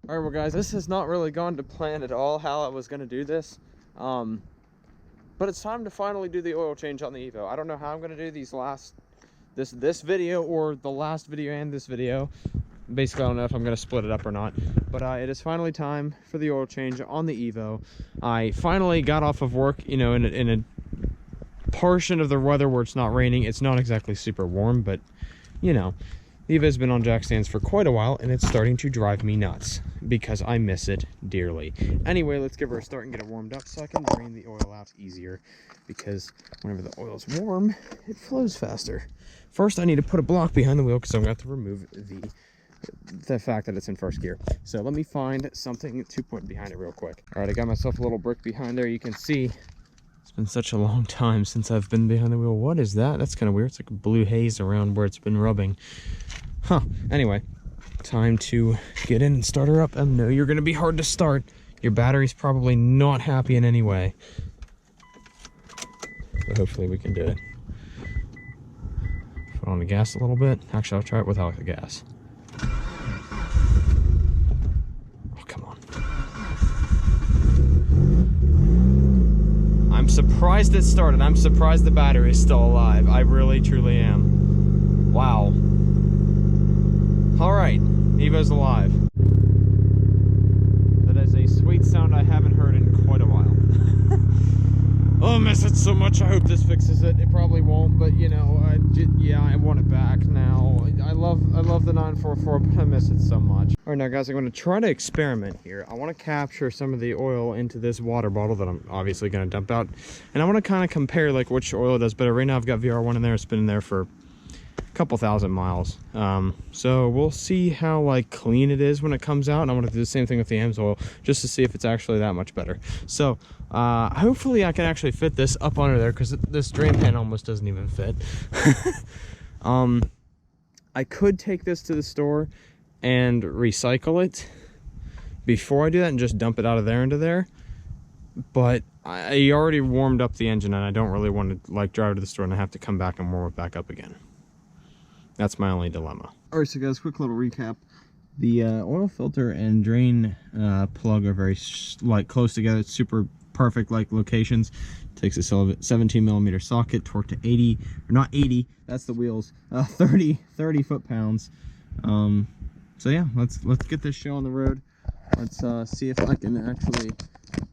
Alright, well guys, this has not really gone to plan at all how I was going to do this. But it's time to finally do the oil change on the Evo. I don't know how I'm going to do these this video or the last video and this video. Basically, I don't know if I'm going to split it up or not. But it is finally time for the oil change on the Evo. I finally got off of work, you know, in a portion of the weather where it's not raining. It's not exactly super warm, but, you know. The Evo's been on jack stands for quite a while, and it's starting to drive me nuts because I miss it dearly. Anyway, let's give her a start and get it warmed up so I can drain the oil out easier, because whenever the oil's warm, it flows faster. First, I need to put a block behind the wheel because I'm going to have to remove the fact that it's in first gear. So let me find something to put behind it real quick. All right, I got myself a little brick behind there. You can see it's been such a long time since I've been behind the wheel. What is that? That's kind of weird. It's like a blue haze around where it's been rubbing. Huh. Anyway, time to get in and start her up. I know you're going to be hard to start. Your battery's probably not happy in any way. But hopefully we can do it. Put on the gas a little bit. Actually, I'll try it without the gas. Oh, come on. I'm surprised it started. I'm surprised the battery is still alive. I really, truly am. Wow. All right, Evo's alive. That is a sweet sound I haven't heard in quite a while. Oh, I miss it so much. I hope this fixes it. It probably won't, but you know, yeah, I want it back now. I love the 944, but I miss it so much. All right, now guys, I'm going to try to experiment here. I want to capture some of the oil into this water bottle that I'm obviously going to dump out, and I want to kind of compare like which oil does better. Right now, I've got VR1 in there. It's been in there for couple thousand miles, so we'll see how like clean it is when it comes out, and I want to do the same thing with the Amsoil just to see if it's actually that much better. So hopefully I can actually fit this up under there, because this drain pan almost doesn't even fit. I could take this to the store and recycle it before I do that and just dump it out of there into there, but I already warmed up the engine and I don't really want to like drive to the store and I have to come back and warm it back up again. That's my only dilemma. All right, so guys, quick little recap. The oil filter and drain plug are very like close together. It's super perfect like locations. Takes a 17mm socket, torque to 80, or not 80. That's the wheels. 30 foot-pounds. So yeah, let's get this show on the road. Let's see if I can actually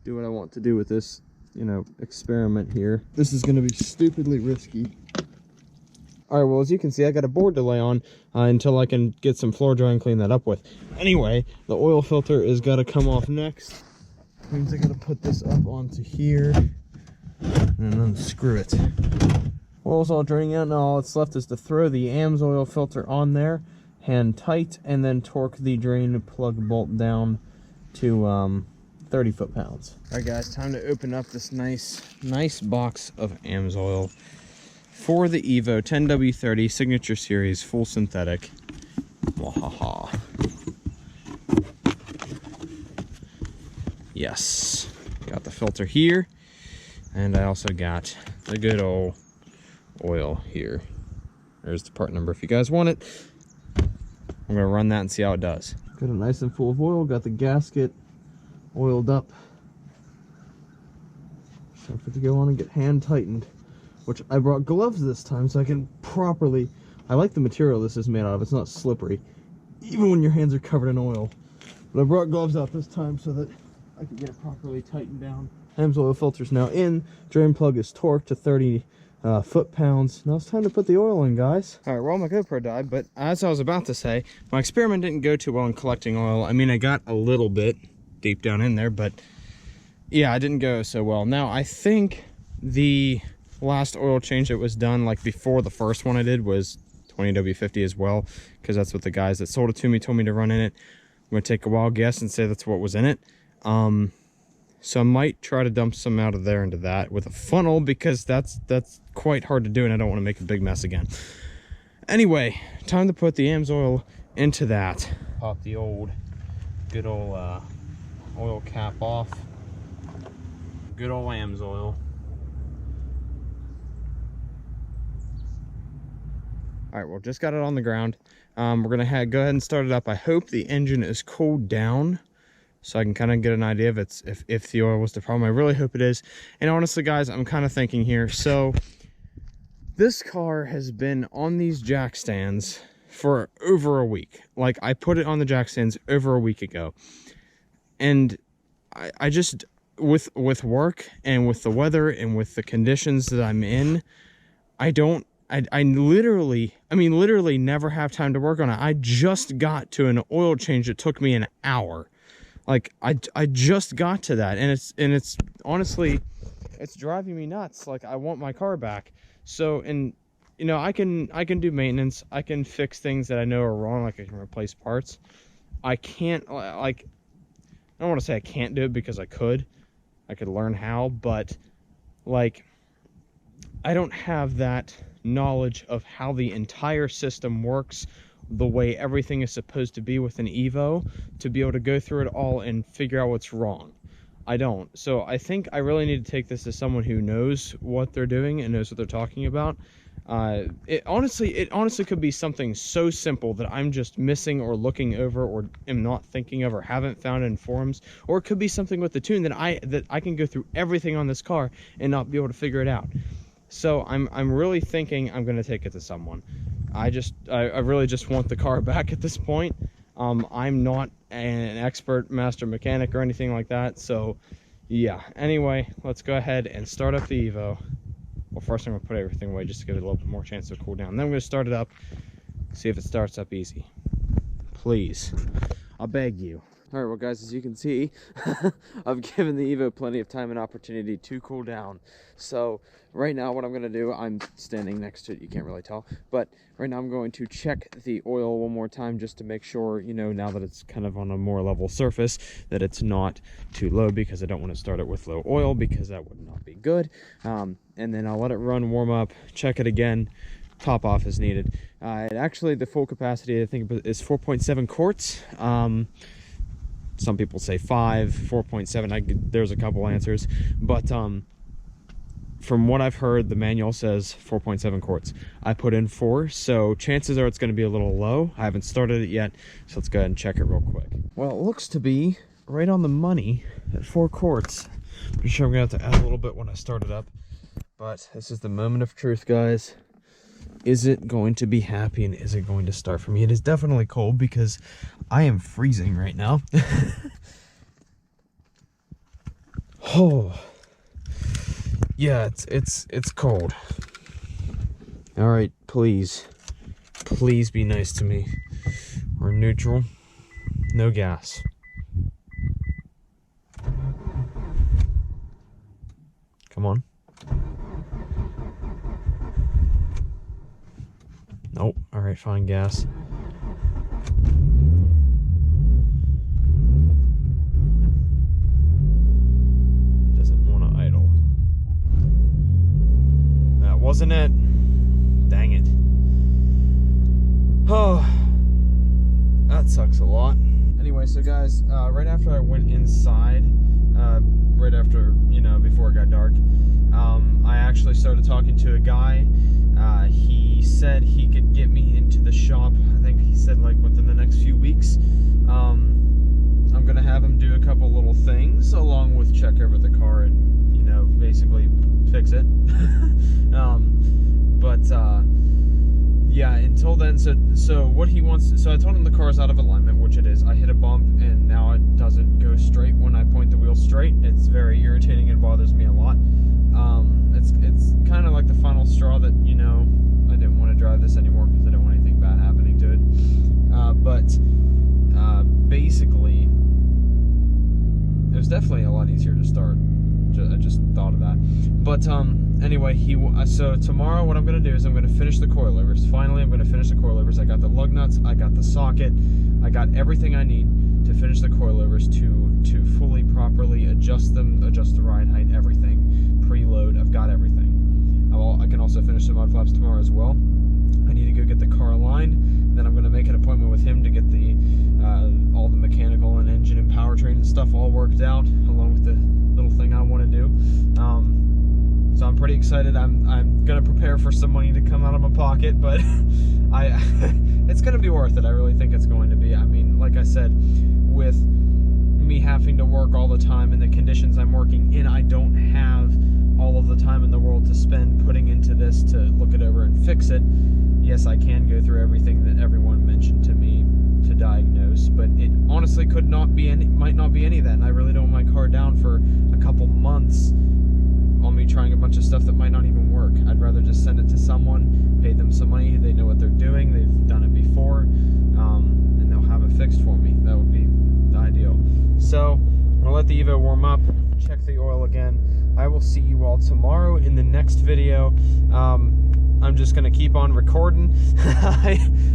do what I want to do with this, you know, experiment here. This is going to be stupidly risky. Alright, well, as you can see, I got a board to lay on until I can get some floor dry and clean that up with. Anyway, the oil filter is got to come off next. Means I got to put this up onto here and unscrew it. Oil's all draining out. Now all that's left is to throw the Amsoil filter on there, hand tight, and then torque the drain plug bolt down to 30 foot-pounds. Alright guys, time to open up this nice box of Amsoil for the Evo 10W30 Signature Series full synthetic. Wahaha. Yes, got the filter here, and I also got the good old oil here. There's the part number if you guys want it. I'm gonna run that and see how it does. Got it nice and full of oil. Got the gasket oiled up. Time for it to go on and get hand tightened. Which I brought gloves this time so I can properly. I like the material this is made out of. It's not slippery, even when your hands are covered in oil. But I brought gloves out this time so that I can get it properly tightened down. Amsoil filter's now in. Drain plug is torqued to 30 foot-pounds. Now it's time to put the oil in, guys. All right, well, my GoPro died, but as I was about to say, my experiment didn't go too well in collecting oil. I mean, I got a little bit deep down in there, but yeah, it didn't go so well. Now, I think the last oil change that was done, like before the first one I did, was 20W50 as well, because that's what the guys that sold it to me told me to run in it. I'm going to take a wild guess and say that's what was in it. So I might try to dump some out of there into that with a funnel, because that's quite hard to do and I don't want to make a big mess again. Anyway, time to put the Amsoil into that. Pop the good old oil cap off. Good old Amsoil. All right, well, just got it on the ground. We're gonna go ahead and start it up. I hope the engine is cooled down, so I can kind of get an idea if the oil was the problem. I really hope it is. And honestly, guys, I'm kind of thinking here. So this car has been on these jack stands for over a week. Like, I put it on the jack stands over a week ago, and I just, with work and with the weather and with the conditions that I'm in, I literally never have time to work on it. I just got to an oil change that took me an hour. Like, I just got to that, and it's honestly, it's driving me nuts. Like, I want my car back. So, and you know, I can do maintenance. I can fix things that I know are wrong. Like, I can replace parts. I can't, like, I don't want to say I can't do it, because I could learn how, but like, I don't have that knowledge of how the entire system works, the way everything is supposed to be with an Evo, to be able to go through it all and figure out what's wrong. I don't. So I think I really need to take this to someone who knows what they're doing and knows what they're talking about. It honestly could be something so simple that I'm just missing or looking over or am not thinking of or haven't found in forums, or it could be something with the tune that I can go through everything on this car and not be able to figure it out. So I'm really thinking I'm going to take it to someone. I really just want the car back at this point. I'm not an expert master mechanic or anything like that, so yeah. Anyway, let's go ahead and start up the Evo. Well, first I'm going to put everything away just to give it a little bit more chance to cool down. Then I'm going to start it up, see if it starts up easy. Please, I'll beg you. Alright, well guys, as you can see, I've given the Evo plenty of time and opportunity to cool down. So right now what I'm going to do, I'm standing next to it, you can't really tell, but right now I'm going to check the oil one more time just to make sure, you know, now that it's kind of on a more level surface, that it's not too low, because I don't want to start it with low oil, because that would not be good. And then I'll let it run, warm up, check it again, top off as needed. Actually, the full capacity, I think, is 4.7 quarts. Some people say 5, 4.7. There's a couple answers, but from what I've heard, the manual says 4.7 quarts. I put in 4, so chances are it's going to be a little low. I haven't started it yet, so let's go ahead and check it real quick. Well, it looks to be right on the money at 4 quarts. Pretty sure I'm going to have to add a little bit when I start it up, but this is the moment of truth, guys. Is it going to be happy, and is it going to start for me? It is definitely cold, because I am freezing right now. Oh, yeah, it's cold. All right, please be nice to me. We're neutral, no gas. Come on. Nope. All right, fine, gas. Doesn't want to idle. That wasn't it. Dang it. Oh, that sucks a lot. Anyway, so guys, right after I went inside, right after, you know, before it got dark, I actually started talking to a guy. He said he could get me into the shop. I think he said like within the next few weeks. I'm gonna have him do a couple little things along with check over the car and, you know, basically fix it. Yeah, until then, so what he wants, so I told him the car's out of alignment, which it is. I hit a bump and now it doesn't go straight when I point the wheel straight. It's very irritating and bothers me a lot. It's kind of like the final straw that, you know, I didn't want to drive this anymore because I didn't want anything bad happening to it. Basically, it was definitely a lot easier to start. I just thought of that. But anyway, so tomorrow what I'm going to do is I'm going to finish the coilovers. Finally, I'm going to finish the coilovers. I got the lug nuts, I got the socket, I got everything I need to finish the coilovers to fully properly adjust them, adjust the ride height, everything, preload. I've got everything. I can also finish the mud flaps tomorrow as well. I need to go get the car aligned. Then I'm going to make an appointment with him to get the all the mechanical and engine and powertrain and stuff all worked out, along with the little thing I want to do. So I'm pretty excited. I'm gonna prepare for some money to come out of my pocket, but it's gonna be worth it. I really think it's going to be. I mean, like I said, with me having to work all the time and the conditions I'm working in, I don't have all of the time in the world to spend putting into this to look it over and fix it. Yes, I can go through everything that everyone mentioned to me to diagnose, but it honestly might not be any of that, and I really don't want my car down for a couple months on me trying a bunch of stuff that might not even work. I'd rather just send it to someone, pay them some money, they know what they're doing, they've done it before, and they'll have it fixed for me. That would be the ideal. So I'm gonna let the Evo warm up, check the oil again. I will see you all tomorrow in the next video. I'm just gonna keep on recording.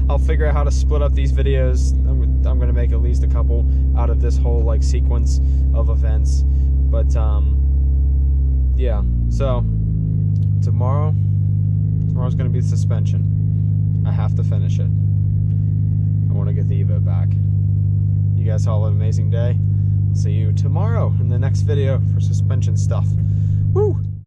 I'll figure out how to split up these videos. I'm gonna make at least a couple out of this whole like sequence of events. But yeah, so tomorrow's gonna be the suspension. I have to finish it. I want to get the Evo back. You guys all have an amazing day. See you tomorrow in the next video for suspension stuff. Woo!